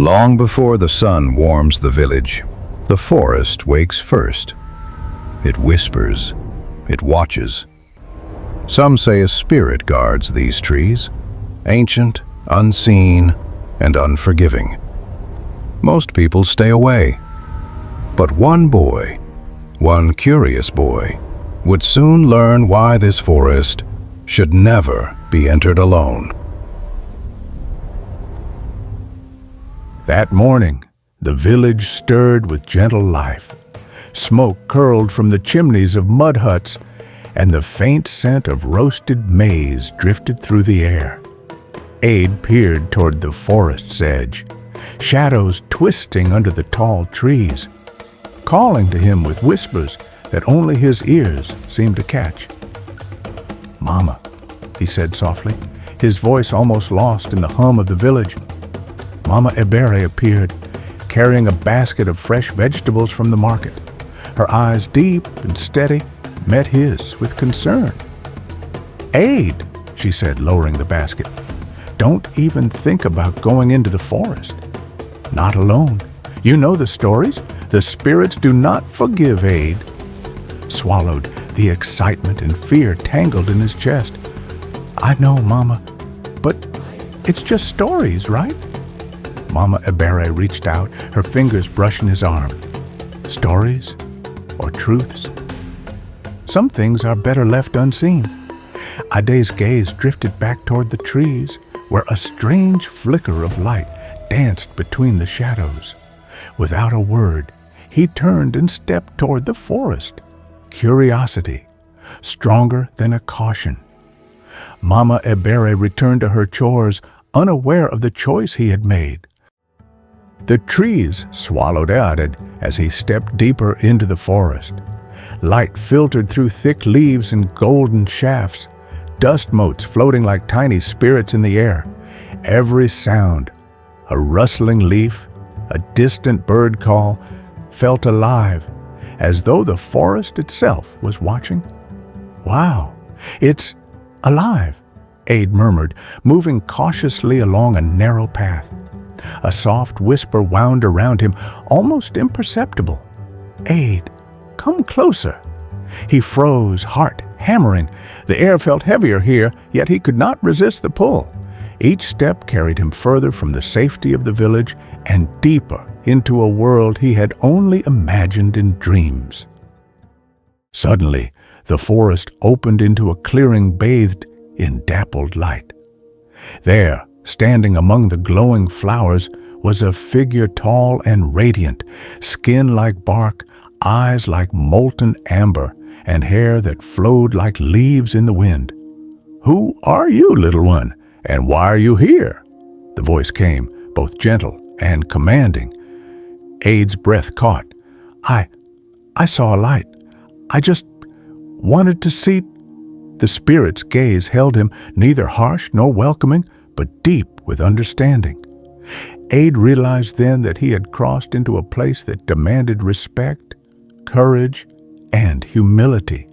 Long before the sun warms the village, the forest wakes first. It whispers, it watches. Some say a spirit guards these trees, ancient, unseen, and unforgiving. Most people stay away. But one boy, one curious boy, would soon learn why this forest should never be entered alone. That morning, the village stirred with gentle life. Smoke curled from the chimneys of mud huts, and the faint scent of roasted maize drifted through the air. Aid peered toward the forest's edge, shadows twisting under the tall trees, calling to him with whispers that only his ears seemed to catch. "Mama," he said softly, his voice almost lost in the hum of the village. Mama Ebere appeared, carrying a basket of fresh vegetables from the market. Her eyes, deep and steady, met his with concern. "Aid," she said, lowering the basket, "don't even think about going into the forest. Not alone. You know the stories. The spirits do not forgive Aid." Swallowed, the excitement and fear tangled in his chest. "I know, Mama, but it's just stories, right?" Mama Ebere reached out, her fingers brushing his arm. "Stories or truths? Some things are better left unseen." Ade's gaze drifted back toward the trees, where a strange flicker of light danced between the shadows. Without a word, he turned and stepped toward the forest. Curiosity, stronger than a caution. Mama Ebere returned to her chores, unaware of the choice he had made. The trees swallowed Ade as he stepped deeper into the forest. Light filtered through thick leaves and golden shafts, dust motes floating like tiny spirits in the air. Every sound, a rustling leaf, a distant bird call, felt alive, as though the forest itself was watching. "Wow, it's alive," Aid murmured, moving cautiously along a narrow path. A soft whisper wound around him, almost imperceptible. "Aid, come closer." He froze, heart hammering. The air felt heavier here, yet he could not resist the pull. Each step carried him further from the safety of the village and deeper into a world he had only imagined in dreams. Suddenly, the forest opened into a clearing bathed in dappled light. There, standing among the glowing flowers, was a figure tall and radiant, skin like bark, eyes like molten amber, and hair that flowed like leaves in the wind. "Who are you, little one, and why are you here?" The voice came, both gentle and commanding. Aid's breath caught. I saw a light. I just wanted to see." The spirit's gaze held him, neither harsh nor welcoming, but deep with understanding. Aid realized then that he had crossed into a place that demanded respect, courage, and humility.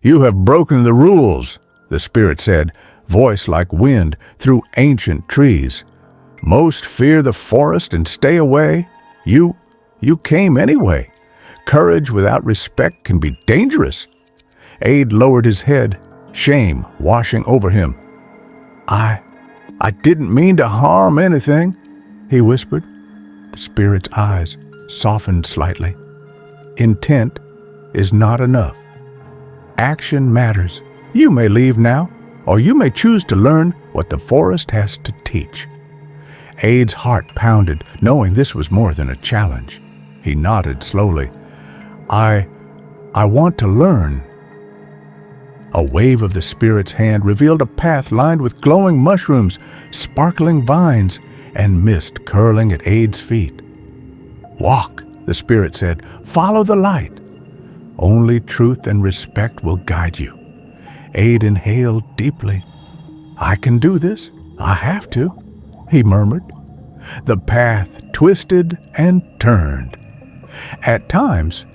"You have broken the rules," the spirit said, voice like wind through ancient trees. "Most fear the forest and stay away. You came anyway. Courage without respect can be dangerous." Aid lowered his head, shame washing over him. I didn't mean to harm anything," he whispered. The spirit's eyes softened slightly. "Intent is not enough. Action matters. You may leave now, or you may choose to learn what the forest has to teach." Aid's heart pounded, knowing this was more than a challenge. He nodded slowly. I want to learn." A wave of the spirit's hand revealed a path lined with glowing mushrooms, sparkling vines, and mist curling at Aid's feet. "Walk," the spirit said. "Follow the light. Only truth and respect will guide you." Aid inhaled deeply. "I can do this. I have to," he murmured. The path twisted and turned. At times,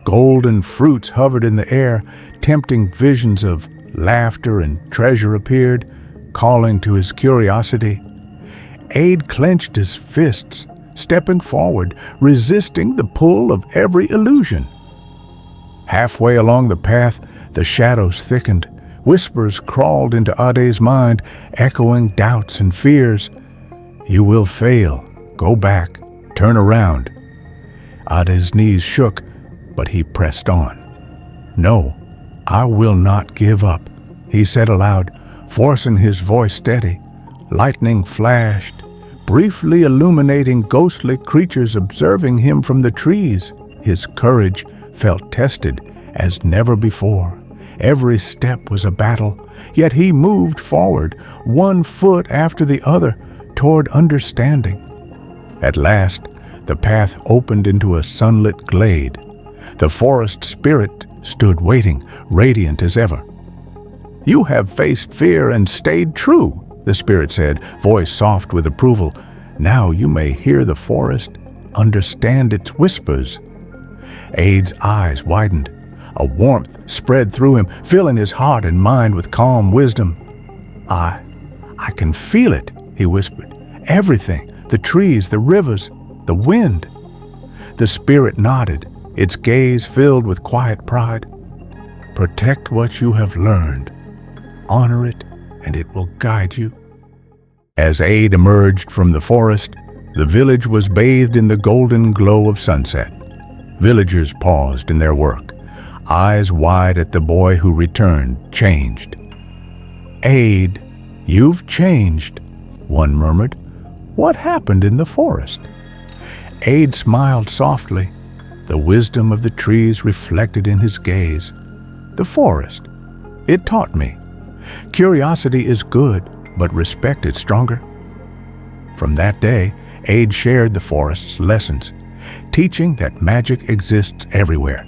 golden fruits hovered in the air, tempting visions of laughter and treasure appeared, calling to his curiosity. Aid clenched his fists, stepping forward, resisting the pull of every illusion. Halfway along the path, the shadows thickened. Whispers crawled into Ade's mind, echoing doubts and fears. "You will fail. Go back. Turn around." Ade's knees shook, but he pressed on. "No, I will not give up," he said aloud, forcing his voice steady. Lightning flashed, briefly illuminating ghostly creatures observing him from the trees. His courage felt tested as never before. Every step was a battle, yet he moved forward, one foot after the other, toward understanding. At last, the path opened into a sunlit glade. The forest spirit stood waiting, radiant as ever. "You have faced fear and stayed true," the spirit said, voice soft with approval. "Now you may hear the forest, understand its whispers." Aid's eyes widened. A warmth spread through him, filling his heart and mind with calm wisdom. I can feel it," he whispered. "Everything, the trees, the rivers, the wind." The spirit nodded, its gaze filled with quiet pride. "Protect what you have learned. Honor it, and it will guide you." As Aid emerged from the forest, the village was bathed in the golden glow of sunset. Villagers paused in their work, eyes wide at the boy who returned, changed. "Aid, you've changed," one murmured. "What happened in the forest?" Aid smiled softly, the wisdom of the trees reflected in his gaze. "The forest, it taught me. Curiosity is good, but respect is stronger." From that day, Aid shared the forest's lessons, teaching that magic exists everywhere,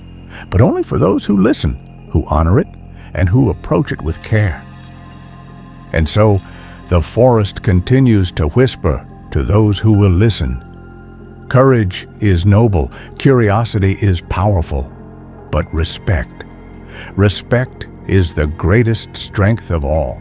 but only for those who listen, who honor it, and who approach it with care. And so, the forest continues to whisper to those who will listen. Courage is noble, curiosity is powerful, but respect is the greatest strength of all.